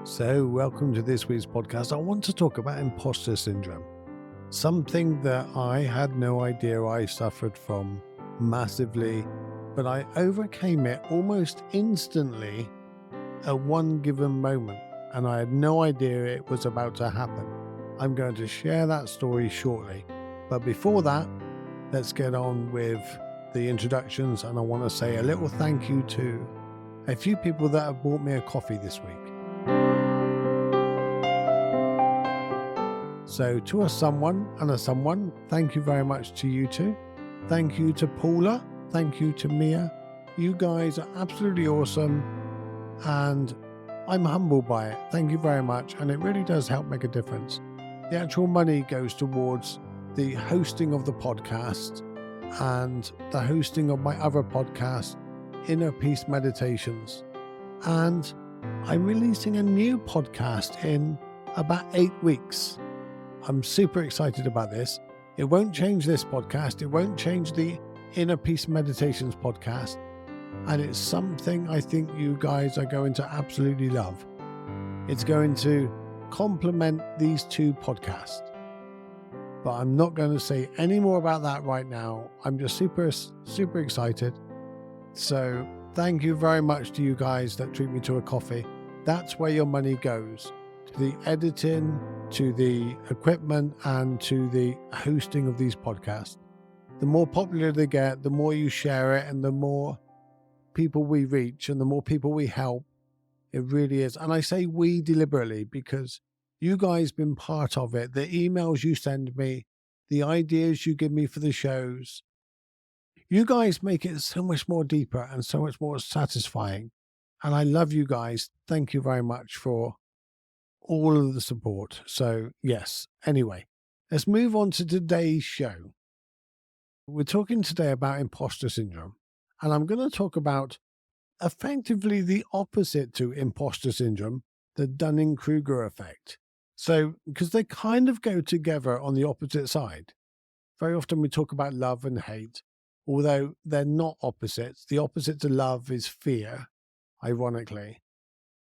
So, welcome to this week's podcast. I want to talk about imposter syndrome, something that I had no idea I suffered from massively, but I overcame it almost instantly at one given moment, and I had no idea it was about to happen. I'm going to share that story shortly, but before that, let's get on with the introductions, and I want to say a little thank you to a few people that have bought me a coffee this week. So to a someone and a someone, thank you very much to you two. Thank you to Paula. Thank you to Mia. You guys are absolutely awesome, and I'm humbled by it. Thank you very much, and it really does help make a difference. The actual money goes towards the hosting of the podcast and the hosting of my other podcast, Inner Peace Meditations. And I'm releasing a new podcast in about 8 weeks. I'm super excited about this. It won't change this podcast. It won't change the Inner Peace Meditations podcast. And it's something I think you guys are going to absolutely love. It's going to complement these two podcasts. But I'm not going to say any more about that right now. I'm just super excited. So thank you very much to you guys that treat me to a coffee. That's where your money goes. To the editing, to the equipment, and to the hosting of these podcasts. The more popular they get, the more you share it, and the more people we reach, and the more people we help. It really is. And I say we deliberately because you guys been part of it. The emails you send me, the ideas you give me for the shows. You guys make it so much more deeper and so much more satisfying. And I love you guys. Thank you very much for all of the support. So yes, anyway, let's move on to today's show. We're talking today about imposter syndrome, and I'm going to talk about effectively the opposite to imposter syndrome, the Dunning-Kruger Effect. So, because they kind of go together on the opposite side. Very often we talk about love and hate, although they're not opposites. The opposite to love is fear, ironically.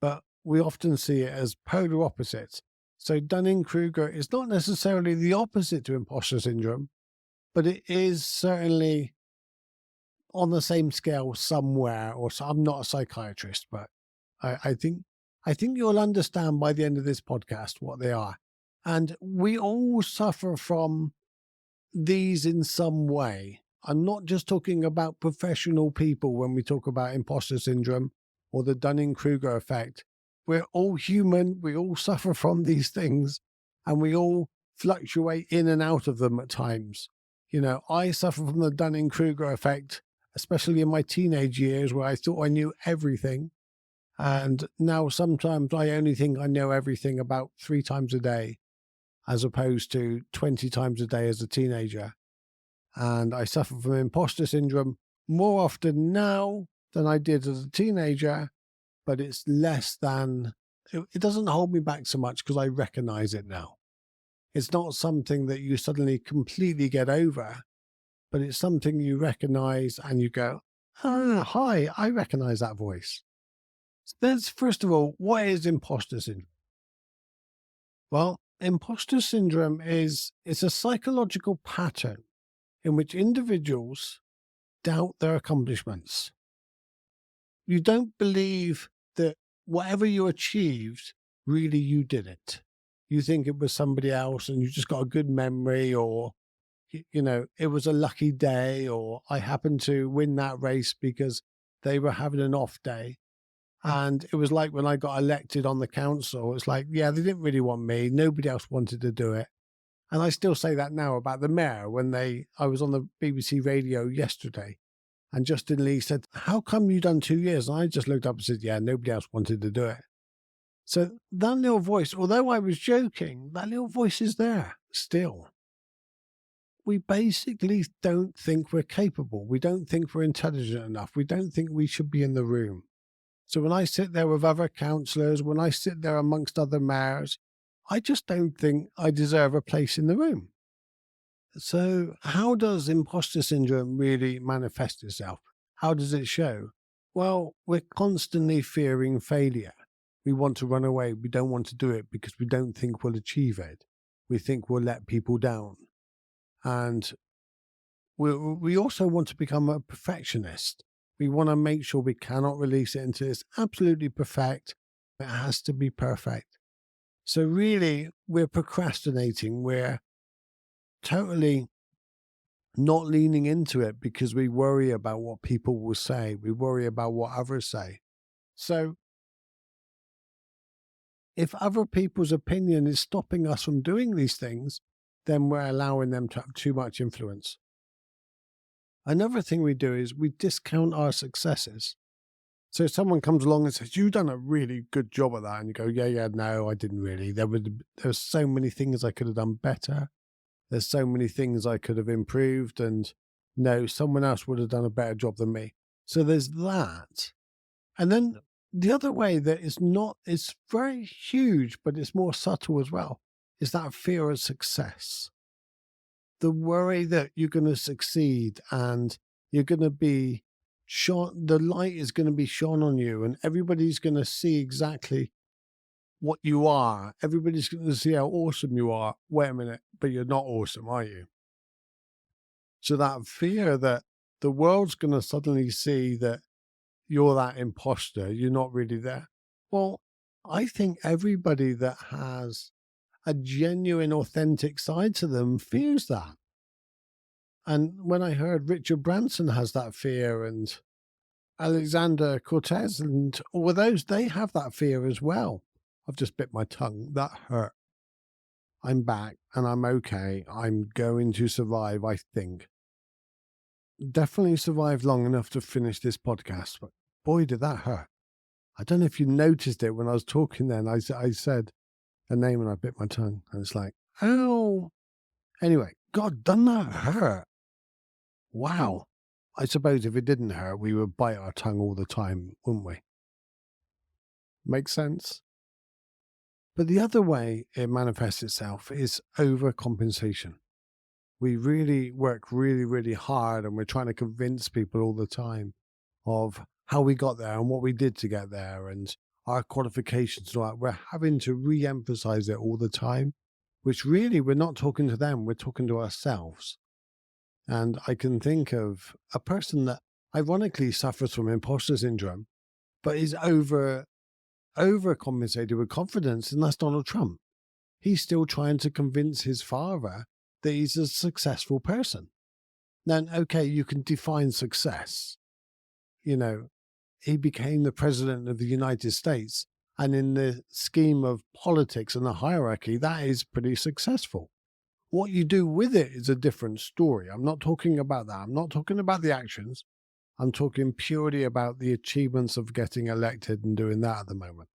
But we often see it as polar opposites. So Dunning-Kruger is not necessarily the opposite to imposter syndrome, but it is certainly on the same scale somewhere. Or so, I'm not a psychiatrist, but I think you'll understand by the end of this podcast what they are. And we all suffer from these in some way. I'm not just talking about professional people when we talk about imposter syndrome or the Dunning-Kruger effect. We're all human. We all suffer from these things, and we all fluctuate in and out of them at times. You know, I suffer from the Dunning-Kruger effect, especially in my teenage years where I thought I knew everything. And now sometimes I only think I know everything about 3 times a day, as opposed to 20 times a day as a teenager. And I suffer from imposter syndrome more often now than I did as a teenager. But it's less than, it doesn't hold me back so much because I recognize it now. It's not something that you suddenly completely get over, but it's something you recognize and you go, hi, I recognize that voice. So that's, first of all, what is imposter syndrome? Well, imposter syndrome it's a psychological pattern in which individuals doubt their accomplishments. You don't believe that whatever you achieved, really you did it. You think it was somebody else and you just got a good memory, or, you know, it was a lucky day, or I happened to win that race because they were having an off day. And it was like when I got elected on the council, it's like, yeah, they didn't really want me. Nobody else wanted to do it. And I still say that now about the mayor when I was on the BBC radio yesterday. And Justin Lee said, how come you done 2 years? And I just looked up and said, yeah, nobody else wanted to do it. So that little voice, although I was joking, that little voice is there still. We basically don't think we're capable. We don't think we're intelligent enough. We don't think we should be in the room. So when I sit there with other councillors, when I sit there amongst other mayors, I just don't think I deserve a place in the room. So how does imposter syndrome really manifest itself? How does it show? Well, we're constantly fearing failure. We want to run away. We don't want to do it because we don't think we'll achieve it. We think we'll let people down. And we also want to become a perfectionist. We want to make sure we cannot release it until it's absolutely perfect. It has to be perfect. So really, we're procrastinating. We're totally not leaning into it because we worry about what people will say. We worry about what others say. So if other people's opinion is stopping us from doing these things, then we're allowing them to have too much influence. Another thing we do is we discount our successes. So if someone comes along and says, "You've done a really good job at that," and you go, yeah, no, I didn't really. There's so many things I could have done better. There's so many things I could have improved, and no, someone else would have done a better job than me. So there's that. And then the other way that it's very huge, but it's more subtle as well, is that fear of success. The worry that you're going to succeed and you're going to be shone, the light is going to be shone on you, and everybody's going to see exactly what you are. Everybody's going to see how awesome you are. Wait a minute, but you're not awesome, are you? So that fear that the world's going to suddenly see that you're that imposter, you're not really there. Well, I think everybody that has a genuine, authentic side to them fears that. And when I heard Richard Branson has that fear, and Alexander Cortez and all of those, they have that fear as well. I've just bit my tongue. That hurt. I'm back and I'm okay. I'm going to survive, I think. Definitely survived long enough to finish this podcast, but boy, did that hurt. I don't know if you noticed it when I was talking then. I said a name and I bit my tongue. And it's like, ow. Anyway, God, doesn't that hurt? Wow. I suppose if it didn't hurt, we would bite our tongue all the time, wouldn't we? Makes sense? But the other way it manifests itself is overcompensation. We really work really, really hard, and we're trying to convince people all the time of how we got there and what we did to get there and our qualifications. We're having to re-emphasize it all the time, which really we're not talking to them, we're talking to ourselves. And I can think of a person that ironically suffers from imposter syndrome, but is overcompensated with confidence, and that's Donald Trump. He's still trying to convince his father that he's a successful person. Now, okay, you can define success. You know, he became the president of the United States, and in the scheme of politics and the hierarchy, that is pretty successful. What you do with it is a different story. I'm not talking about that. I'm not talking about the actions. I'm talking purely about the achievements of getting elected and doing that at the moment.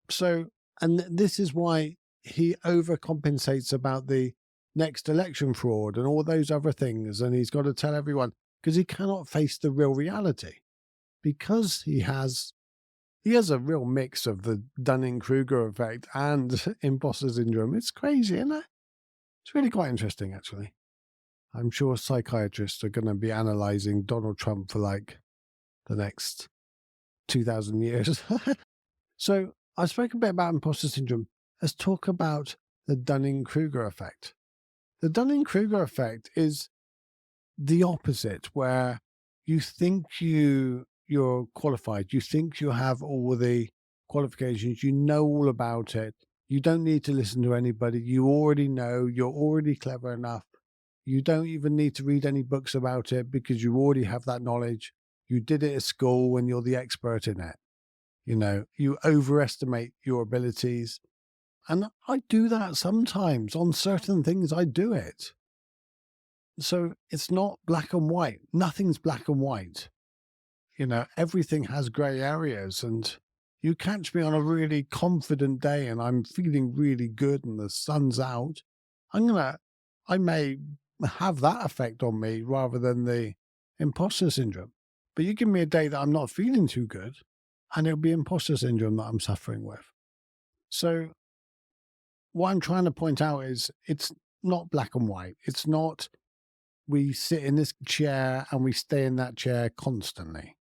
So, and this is why he overcompensates about the next election fraud and all those other things. And he's got to tell everyone because he cannot face the real reality, because he has a real mix of the Dunning-Kruger Effect and Imposter Syndrome. It's crazy, isn't it? It's really quite interesting, actually. I'm sure psychiatrists are going to be analyzing Donald Trump for like the next 2,000 years. So I spoke a bit about imposter syndrome. Let's talk about the Dunning-Kruger effect. The Dunning-Kruger effect is the opposite, where you think you're qualified. You think you have all the qualifications. You know all about it. You don't need to listen to anybody. You already know. You're already clever enough. You don't even need to read any books about it because you already have that knowledge. You did it at school and you're the expert in it. You know, you overestimate your abilities. And I do that sometimes on certain things. I do it. So it's not black and white. Nothing's black and white. You know, everything has gray areas, and you catch me on a really confident day and I'm feeling really good and the sun's out. I may have that effect on me rather than the imposter syndrome. But you give me a day that I'm not feeling too good and it'll be imposter syndrome that I'm suffering with. So what I'm trying to point out is it's not black and white. It's not we sit in this chair and we stay in that chair constantly.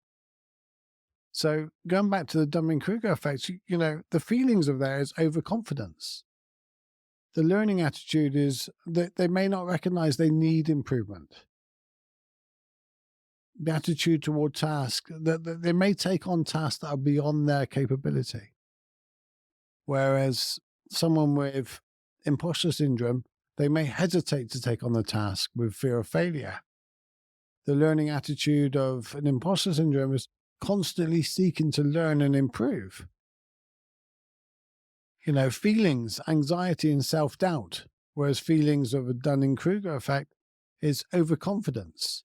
So going back to the Dunning-Kruger effect, the feelings of there is overconfidence. The learning attitude is that they may not recognize they need improvement. The attitude toward task, that they may take on tasks that are beyond their capability. Whereas someone with imposter syndrome, they may hesitate to take on the task with fear of failure. The learning attitude of an imposter syndrome is constantly seeking to learn and improve. Feelings, anxiety, and self doubt, whereas feelings of a Dunning-Kruger effect is overconfidence.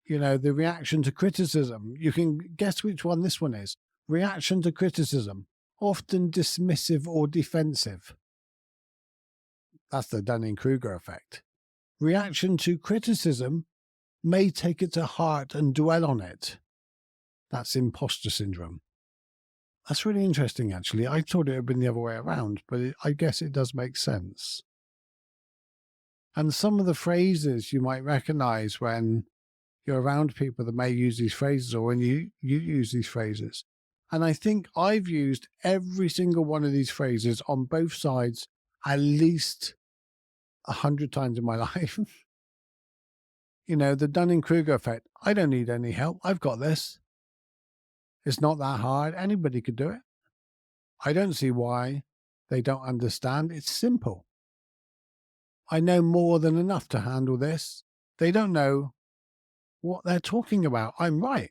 The reaction to criticism, you can guess which one this one is. Reaction to criticism, often dismissive or defensive. That's the Dunning-Kruger effect. Reaction to criticism may take it to heart and dwell on it. That's imposter syndrome. That's really interesting, actually. I thought it had been the other way around, but I guess it does make sense. And some of the phrases you might recognize when you're around people that may use these phrases, or when you use these phrases. And I think I've used every single one of these phrases on both sides at least 100 times in my life. The Dunning-Kruger effect. I don't need any help. I've got this. It's not that hard. Anybody could do it. I don't see why they don't understand. It's simple. I know more than enough to handle this. They don't know what they're talking about. I'm right.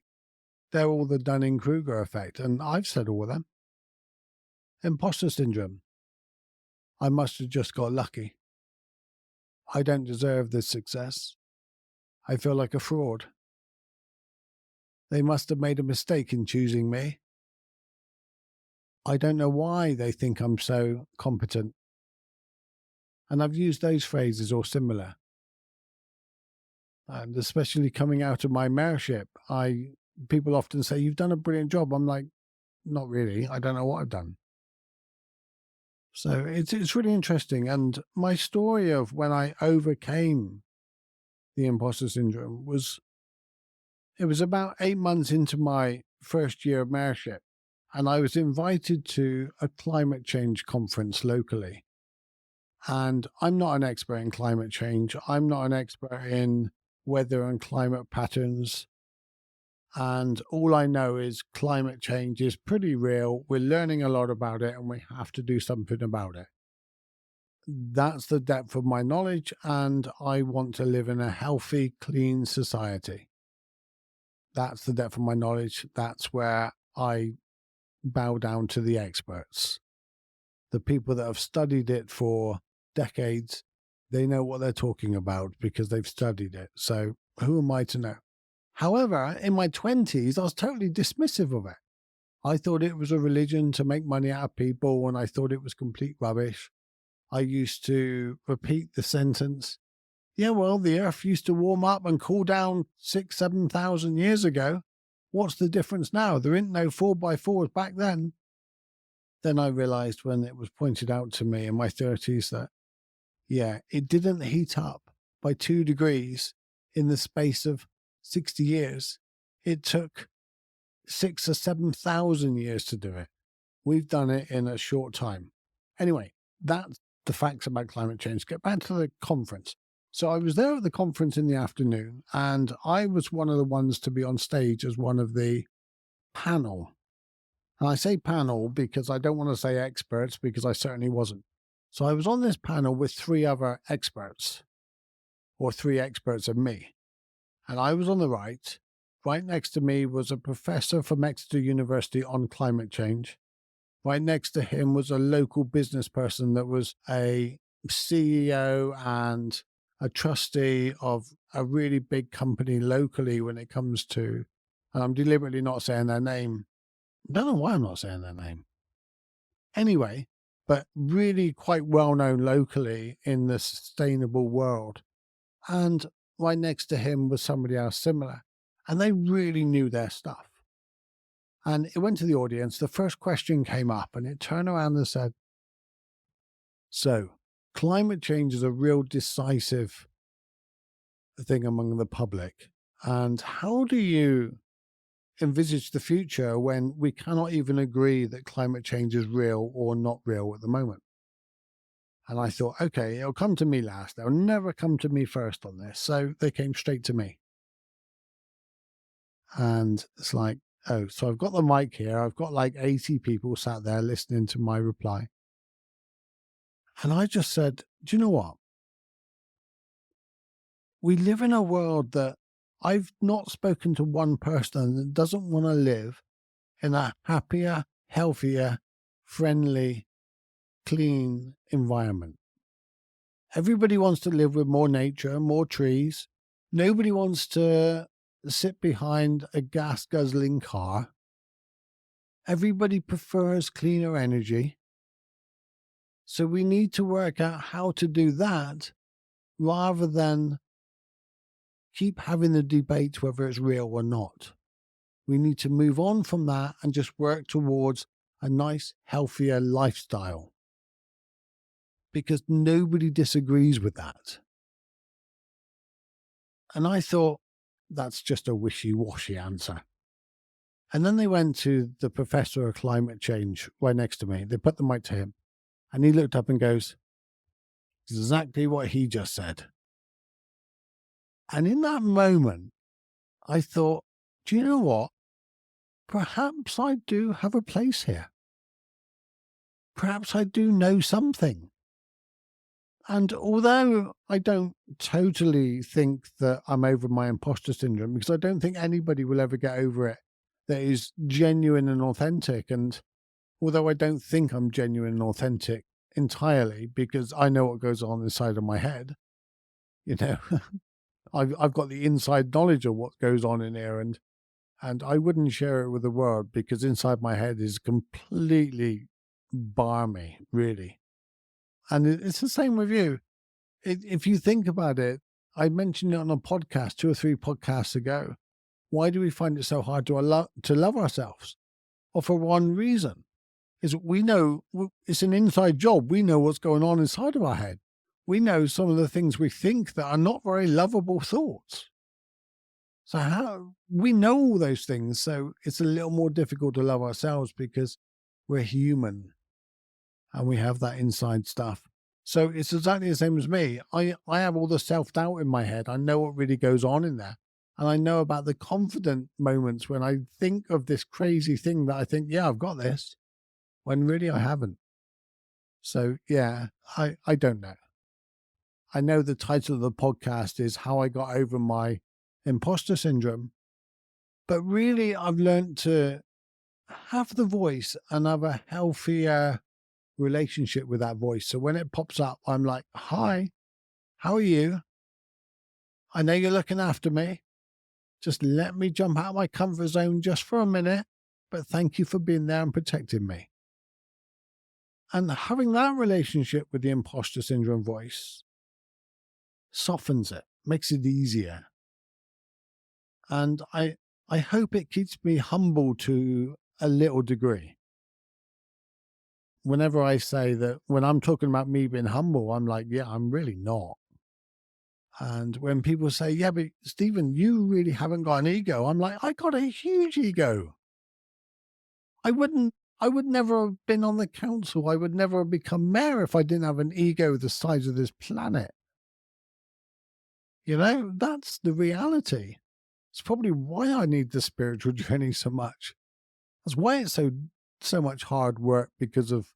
They're all the Dunning-Kruger effect, and I've said all of them. Imposter syndrome. I must have just got lucky. I don't deserve this success. I feel like a fraud. They must have made a mistake in choosing me. I don't know why they think I'm so competent. And I've used those phrases or similar. And especially coming out of my mayorship, people often say, "You've done a brilliant job." I'm like, not really. I don't know what I've done. So it's really interesting. And my story of when I overcame the imposter syndrome it was about 8 months into my first year of mayorship. And I was invited to a climate change conference locally. And I'm not an expert in climate change. I'm not an expert in weather and climate patterns. And all I know is climate change is pretty real. We're learning a lot about it and we have to do something about it. That's the depth of my knowledge. And I want to live in a healthy, clean society. That's the depth of my knowledge. That's where I bow down to the experts. The people that have studied it for decades, they know what they're talking about because they've studied it. So who am I to know? However, in my 20s, I was totally dismissive of it. I thought it was a religion to make money out of people, and I thought it was complete rubbish. I used to repeat the sentence, "Yeah, well, the earth used to warm up and cool down 7,000 years ago. What's the difference now? There ain't no 4x4s back then." Then I realized when it was pointed out to me in my 30s that, yeah, it didn't heat up by 2 degrees in the space of 60 years. It took 6 or 7,000 years to do it. We've done it in a short time. Anyway, that's the facts about climate change. Get back to the conference. So I was there at the conference in the afternoon, and I was one of the ones to be on stage as one of the panel. And I say panel because I don't want to say experts, because I certainly wasn't. So I was on this panel with 3 other experts, or 3 experts and me. And I was on the right. Right next to me was a professor from Exeter University on climate change. Right next to him was a local business person that was a CEO and a trustee of a really big company locally when it comes to, and I'm deliberately not saying their name. I don't know why I'm not saying their name. Anyway, but really quite well known locally in the sustainable world. And right next to him was somebody else similar. And they really knew their stuff. And it went to the audience. The first question came up and it turned around and said, "So, climate change is a real decisive thing among the public. And how do you envisage the future when we cannot even agree that climate change is real or not real at the moment. And I thought, okay, it'll come to me last. They'll never come to me first on this. So they came straight to me. And it's like, oh, so I've got the mic here. I've got like 80 people sat there listening to my reply. And I just said, do you know what? We live in a world that I've not spoken to one person that doesn't want to live in a happier, healthier, friendly, clean environment. Everybody wants to live with more nature, more trees. Nobody wants to sit behind a gas guzzling car. Everybody prefers cleaner energy. So we need to work out how to do that rather than keep having the debate whether it's real or not. We need to move on from that and just work towards a nice, healthier lifestyle. Because nobody disagrees with that. And I thought, that's just a wishy-washy answer. And then they went to the professor of climate change right next to me. They put the mic to him. And he looked up and goes, exactly what he just said. And in that moment, I thought, do you know what? Perhaps I do have a place here. Perhaps I do know something. And although I don't totally think that I'm over my imposter syndrome, because I don't think anybody will ever get over it that is genuine and authentic. And although I don't think I'm genuine and authentic entirely, because I know what goes on inside of my head, you know, I've got the inside knowledge of what goes on in here, and I wouldn't share it with the world because inside my head is completely barmy, really. And it's the same with you. If you think about it, I mentioned it on a podcast 2 or 3 podcasts ago. Why do we find it so hard to love ourselves? Well, for one reason, is we know it's an inside job. We know what's going on inside of our head. We know some of the things we think that are not very lovable thoughts. So how we know all those things, so it's a little more difficult to love ourselves because we're human and we have that inside stuff. So it's exactly the same as me. I have all the self-doubt in my head. I know what really goes on in there. And I know about the confident moments when I think of this crazy thing that I think, yeah, I've got this, when really I haven't. So yeah, I don't know. I know the title of the podcast is How I Got Over My Imposter Syndrome. But really, I've learned to have the voice and have a healthier relationship with that voice. So when it pops up, I'm like, hi, how are you? I know you're looking after me. Just let me jump out of my comfort zone just for a minute. But thank you for being there and protecting me. And having that relationship with the imposter syndrome voice softens it, makes it easier. And I hope it keeps me humble to a little degree. Whenever I say that, when I'm talking about me being humble, I'm like, yeah, I'm really not. And when people say, yeah, but Stephen, you really haven't got an ego, I'm like, I got a huge ego. I would never have been on the council. I would never have become mayor if I didn't have an ego the size of this planet. You know, that's the reality. It's probably why I need the spiritual journey so much. That's why it's so much hard work, because of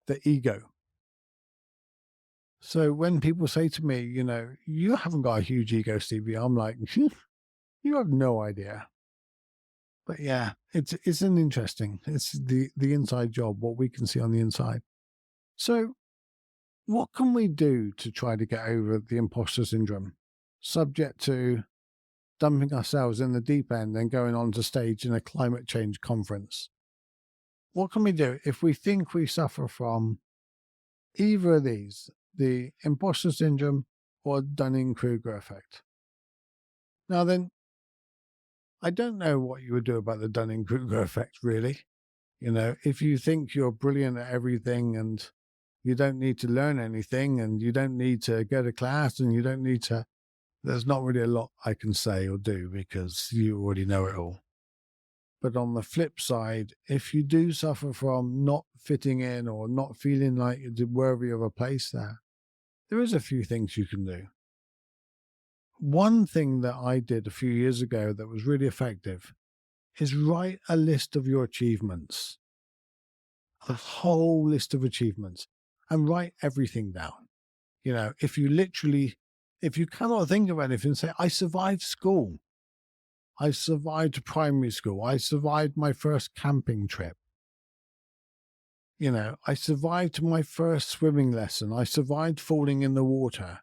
the ego. So when people say to me, you know, you haven't got a huge ego, Stevie, I'm like, you have no idea. But yeah, it's an interesting, it's the inside job, what we can see on the inside. So what can we do to try to get over the imposter syndrome, subject to dumping ourselves in the deep end and going on to stage in a climate change conference? What can we do if we think we suffer from either of these, the imposter syndrome or Dunning-Kruger effect? Now then, I don't know what you would do about the Dunning-Kruger effect, really. You know, if you think you're brilliant at everything and you don't need to learn anything and you don't need to go to class and you don't need to, there's not really a lot I can say or do because you already know it all. But on the flip side, if you do suffer from not fitting in or not feeling like you're worthy of a place there is a few things you can do. One thing that I did a few years ago that was really effective is write a list of your achievements, a whole list of achievements, and write everything down. You know, if you cannot think of anything, say, I survived school. I survived primary school. I survived my first camping trip. You know, I survived my first swimming lesson. I survived falling in the water.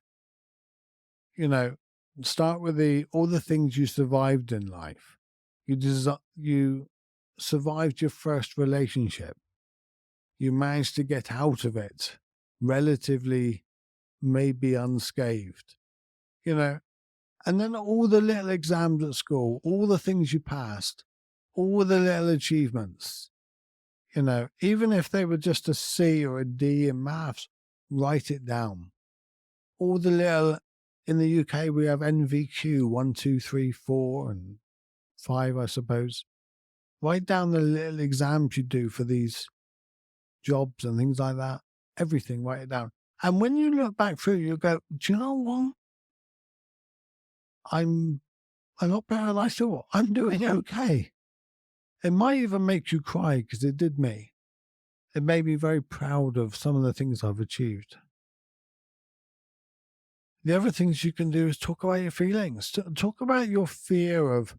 You know, start with all the things you survived in life. You survived your first relationship. You managed to get out of it relatively, maybe unscathed. You know, and then all the little exams at school, all the things you passed, all the little achievements, you know, even if they were just a C or a D in maths, write it down. All the little, in the UK, we have NVQ 1, 2, 3, 4, and 5, I suppose. Write down the little exams you do for these jobs and things like that. Everything, write it down. And when you look back through, you go, do you know what? I'm a lot better than I thought. I'm doing okay. It might even make you cry, because it did me. It made me very proud of some of the things I've achieved. The other things you can do is talk about your feelings. Talk about your fear of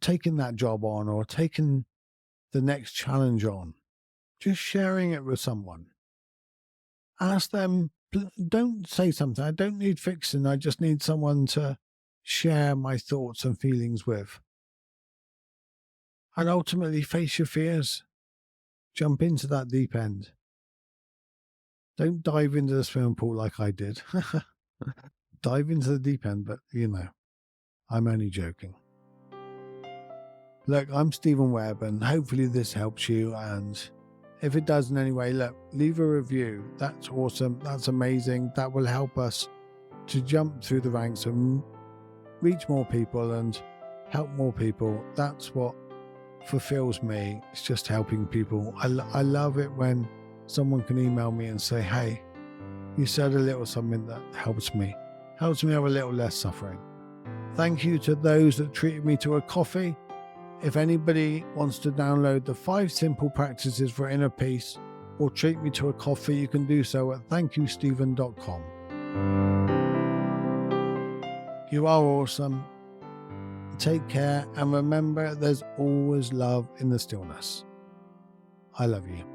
taking that job on or taking the next challenge on. Just sharing it with someone. Ask them, don't say something. I don't need fixing. I just need someone to share my thoughts and feelings with. And ultimately face your fears. Jump into that deep end. Don't dive into the swimming pool like I did. Dive into the deep end, but you know, I'm only joking. Look, I'm Steven Webb, and hopefully this helps you. And if it does in any way, look, leave a review. That's awesome. That's amazing. That will help us to jump through the ranks and reach more people and help more people. That's what fulfills me. It's just helping people. I love it when someone can email me and say, hey, you said a little something that helps me have a little less suffering. Thank you to those that treated me to a coffee. If anybody wants to download the 5 simple practices for inner peace or treat me to a coffee, you can do so at thankyousteven.com. You are awesome. Take care, and remember, there's always love in the stillness. I love you.